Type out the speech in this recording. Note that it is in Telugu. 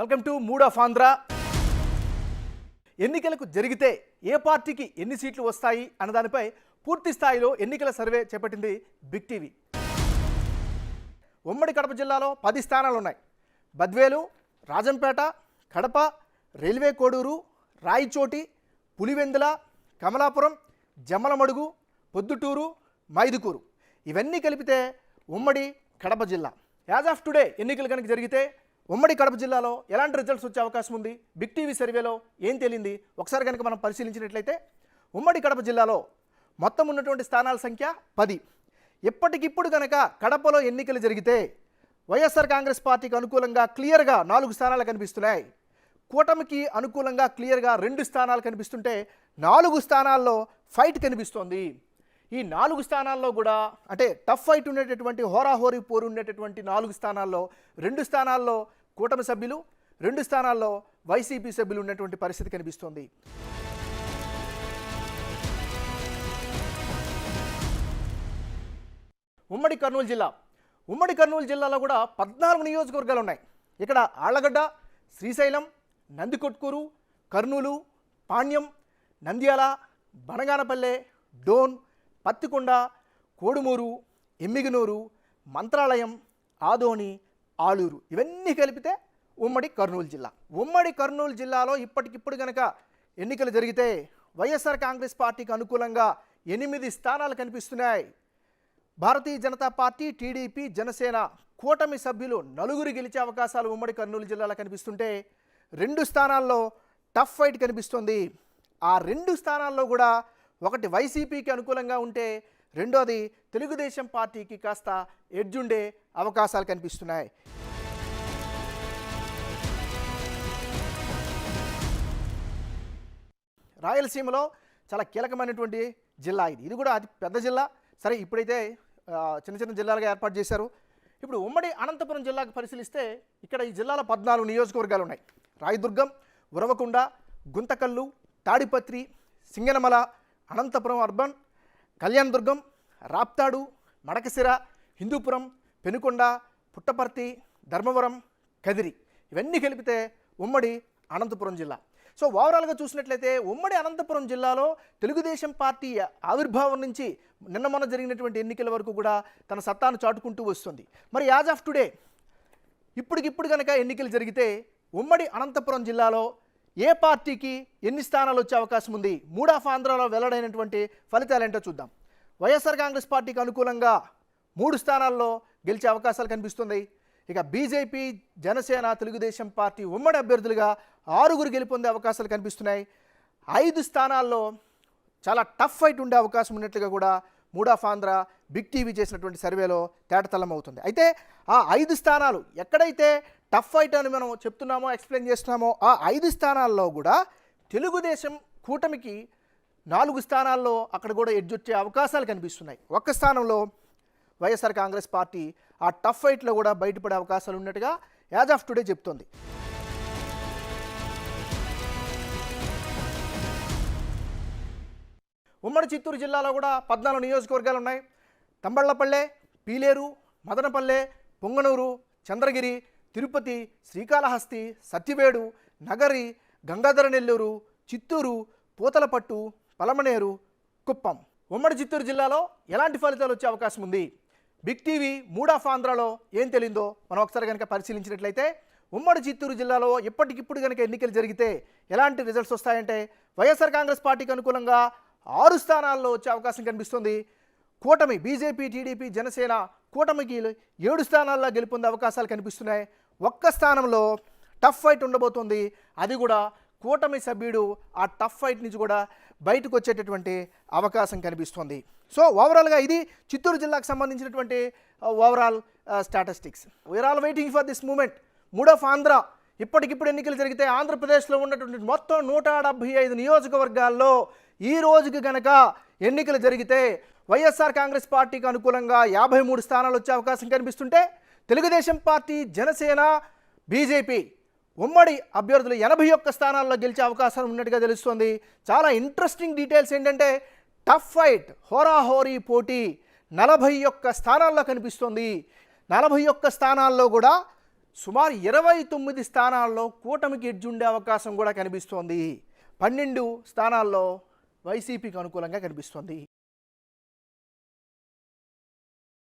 Welcome to mood of Andhra. ఎన్నికలకు జరిగితే ఏ పార్టీకి ఎన్ని సీట్లు వస్తాయి అన్నదానిపై పూర్తి స్థాయిలో ఎన్నికల సర్వే చేపట్టింది బిగ్ టీవీ. ఉమ్మడి కడప జిల్లాలో 10 స్థానాలు ఉన్నాయి. బద్వేలు, రాజంపేట, కడప, రైల్వే కోడూరు, రాయచోటి, పులివెందుల, కమలాపురం, జమ్మలమడుగు, పొద్దుటూరు, మైదుకూరు ఇవన్నీ కలిపితే ఉమ్మడి కడప జిల్లా. యాజ్ ఆఫ్ టుడే ఎన్నికలు కనుక జరిగితే ఉమ్మడి కడప జిల్లాలో ఎలాంటి రిజల్ట్స్ వచ్చే అవకాశం ఉంది, బిగ్ టీవీ సర్వేలో ఏం తేలింది ఒకసారి కనుక మనం పరిశీలించినట్లయితే ఉమ్మడి కడప జిల్లాలో మొత్తం ఉన్నటువంటి స్థానాల సంఖ్య 10. ఇప్పటికిప్పుడు కనుక కడపలో ఎన్నికలు జరిగితే వైఎస్ఆర్ కాంగ్రెస్ పార్టీకి అనుకూలంగా క్లియర్గా 4 స్థానాలు కనిపిస్తున్నాయి. కూటమికి అనుకూలంగా క్లియర్గా 2 స్థానాలు కనిపిస్తుంటే 4 స్థానాల్లో ఫైట్ కనిపిస్తోంది. ఈ 4 స్థానాల్లో కూడా అంటే టఫ్ ఫైట్ ఉండేటటువంటి హోరాహోరీ పోరు ఉండేటటువంటి 4 స్థానాల్లో 2 స్థానాల్లో కూటమి సభ్యులు, 2 స్థానాల్లో వైసీపీ సభ్యులు ఉన్నటువంటి పరిస్థితి కనిపిస్తోంది. ఉమ్మడి కర్నూలు జిల్లాలో కూడా 14 నియోజకవర్గాలు ఉన్నాయి. ఇక్కడ ఆళ్లగడ్డ, శ్రీశైలం, నందికొట్కూరు, కర్నూలు, పాణ్యం, నంద్యాల, బనగానపల్లె, డోన్, పత్తికొండ, కోడుమూరు, ఎమ్మిగనూరు, మంత్రాలయం, ఆదోని, ఆలూరు ఇవన్నీ కలిపితే ఉమ్మడి కర్నూలు జిల్లాలో ఇప్పటికిప్పుడు కనుక ఎన్నికలు జరిగితే వైఎస్ఆర్ కాంగ్రెస్ పార్టీకి అనుకూలంగా 8 స్థానాలు కనిపిస్తున్నాయి. భారతీయ జనతా పార్టీ, టీడీపీ, జనసేన కూటమి సభ్యులు 4 గెలిచే అవకాశాలు ఉమ్మడి కర్నూలు జిల్లాలో కనిపిస్తుంటే 2 స్థానాల్లో టఫ్ ఫైట్ కనిపిస్తుంది. ఆ 2 స్థానాల్లో కూడా ఒకటి వైసీపీకి అనుకూలంగా ఉంటే రెండోది తెలుగుదేశం పార్టీకి కాస్త ఎడ్జుండే అవకాశాలు కనిపిస్తున్నాయి. రాయలసీమలో చాలా కీలకమైనటువంటి జిల్లా ఇది కూడా అతి పెద్ద జిల్లా. సరే, ఇప్పుడైతే చిన్న చిన్న జిల్లాలుగా ఏర్పాటు చేశారు. ఇప్పుడు ఉమ్మడి అనంతపురం జిల్లాకు పరిశీలిస్తే ఇక్కడ ఈ జిల్లాలో 14 నియోజకవర్గాలు ఉన్నాయి. రాయదుర్గం, ఉరవకొండ, గుంతకల్లు, తాడిపత్రి, సింగనమల, అనంతపురం అర్బన్, కళ్యాణదుర్గం, రాప్తాడు, మడకసిర, హిందూపురం, పెనుకొండ, పుట్టపర్తి, ధర్మవరం, కదిరి ఇవన్నీ కలిపితే ఉమ్మడి అనంతపురం జిల్లా. సో ఓవరాల్గా చూసినట్లయితే ఉమ్మడి అనంతపురం జిల్లాలో తెలుగుదేశం పార్టీ ఆవిర్భావం నుంచి నిన్న మొన్న జరిగినటువంటి ఎన్నికల వరకు కూడా తన సత్తాను చాటుకుంటూ వస్తుంది. మరి యాజ్ ఆఫ్ టుడే ఇప్పటికిప్పుడు కనుక ఎన్నికలు జరిగితే ఉమ్మడి అనంతపురం జిల్లాలో ఏ పార్టీకి ఎన్ని స్థానాలు వచ్చే అవకాశం ఉంది, మూడ్ ఆఫ్ ఆంధ్రాలో వెల్లడైనటువంటి ఫలితాలు ఏంటో చూద్దాం. వైఎస్ఆర్ కాంగ్రెస్ పార్టీకి అనుకూలంగా 3 స్థానాల్లో గెలిచే అవకాశాలు కనిపిస్తున్నాయి. ఇక బీజేపీ, జనసేన, తెలుగుదేశం పార్టీ ఉమ్మడి అభ్యర్థులుగా 6 గెలుపొందే అవకాశాలు కనిపిస్తున్నాయి. 5 స్థానాల్లో చాలా టఫ్ ఫైట్ ఉండే అవకాశం ఉన్నట్లుగా కూడా mood of Andhra big TV చేసినటువంటి సర్వేలో తేటతెల్లం అవుతుంది. అయితే ఆ 5 స్థానాలు ఎక్కడైతే టఫ్ ఫైట్ అని మనం చెప్తున్నామో, ఎక్స్ప్లెయిన్ చేస్తున్నామో ఆ 5 స్థానాల్లో కూడా తెలుగుదేశం కూటమికి 4 స్థానాల్లో అక్కడ కూడా ఎడ్జొచ్చే అవకాశాలు కనిపిస్తున్నాయి. 1 స్థానంలో వైఎస్ఆర్ కాంగ్రెస్ పార్టీ ఆ టఫ్ ఫైట్లో కూడా బయటపడే అవకాశాలు ఉన్నట్టుగా యాజ్ ఆఫ్ టుడే చెప్తోంది. ఉమ్మడి చిత్తూరు జిల్లాలో కూడా 14 నియోజకవర్గాలు ఉన్నాయి. తంబళ్లపల్లె, పీలేరు, మదనపల్లె, పొంగనూరు, చంద్రగిరి, తిరుపతి, శ్రీకాళహస్తి, సత్యవేడు, నగరి, గంగాధర నెల్లూరు, చిత్తూరు, పూతలపట్టు, పలమనేరు, కుప్పం. ఉమ్మడి చిత్తూరు జిల్లాలో ఎలాంటి ఫలితాలు వచ్చే అవకాశం ఉంది, బిగ్ టీవీ మూడ్ ఆఫ్ ఆంధ్రాలో ఏం తెలిందో మనం ఒకసారి కనుక పరిశీలించినట్లయితే ఉమ్మడి చిత్తూరు జిల్లాలో ఇప్పటికిప్పుడు కనుక ఎన్నికలు జరిగితే ఎలాంటి రిజల్ట్స్ వస్తాయంటే వైఎస్ఆర్ కాంగ్రెస్ పార్టీకి అనుకూలంగా 6 స్థానాల్లో వచ్చే అవకాశం కనిపిస్తుంది. కూటమి బీజేపీ, టీడీపీ, జనసేన కూటమికి 7 స్థానాల్లో గెలుపొందే అవకాశాలు కనిపిస్తున్నాయి. 1 స్థానంలో టఫ్ ఫైట్ ఉండబోతుంది. అది కూడా కూటమి సభ్యుడు ఆ టఫ్ ఫైట్ నుంచి కూడా బయటకు వచ్చేటటువంటి అవకాశం కనిపిస్తుంది. సో ఓవరాల్గా ఇది చిత్తూరు జిల్లాకు సంబంధించినటువంటి overall statistics. We're all waiting for this moment. Mood of Andhra ఇప్పటికిప్పుడు ఎన్నికలు జరిగితే ఆంధ్రప్రదేశ్లో ఉన్నటువంటి మొత్తం 175 నియోజకవర్గాల్లో ఈ రోజుకి కనుక ఎన్నికలు జరిగితే వైఎస్ఆర్ కాంగ్రెస్ పార్టీకి అనుకూలంగా 53 స్థానాలు వచ్చే అవకాశం కనిపిస్తుంటే తెలుగుదేశం పార్టీ, జనసేన, బీజేపీ ఉమ్మడి అభ్యర్థులు 81 స్థానాల్లో గెలిచే అవకాశం ఉన్నట్టుగా తెలుస్తోంది. చాలా ఇంట్రెస్టింగ్ డీటెయిల్స్ ఏంటంటే టఫ్ ఫైట్, హోరాహోరీ పోటీ 41 స్థానాల్లో కనిపిస్తోంది. 41 స్థానాల్లో కూడా సుమారు 29 స్థానాల్లో కూటమికి ఎడ్జ్ ఉండే అవకాశం కూడా కనిపిస్తోంది. 12 స్థానాల్లో వైసీపీకి అనుకూలంగా కనిపిస్తోంది.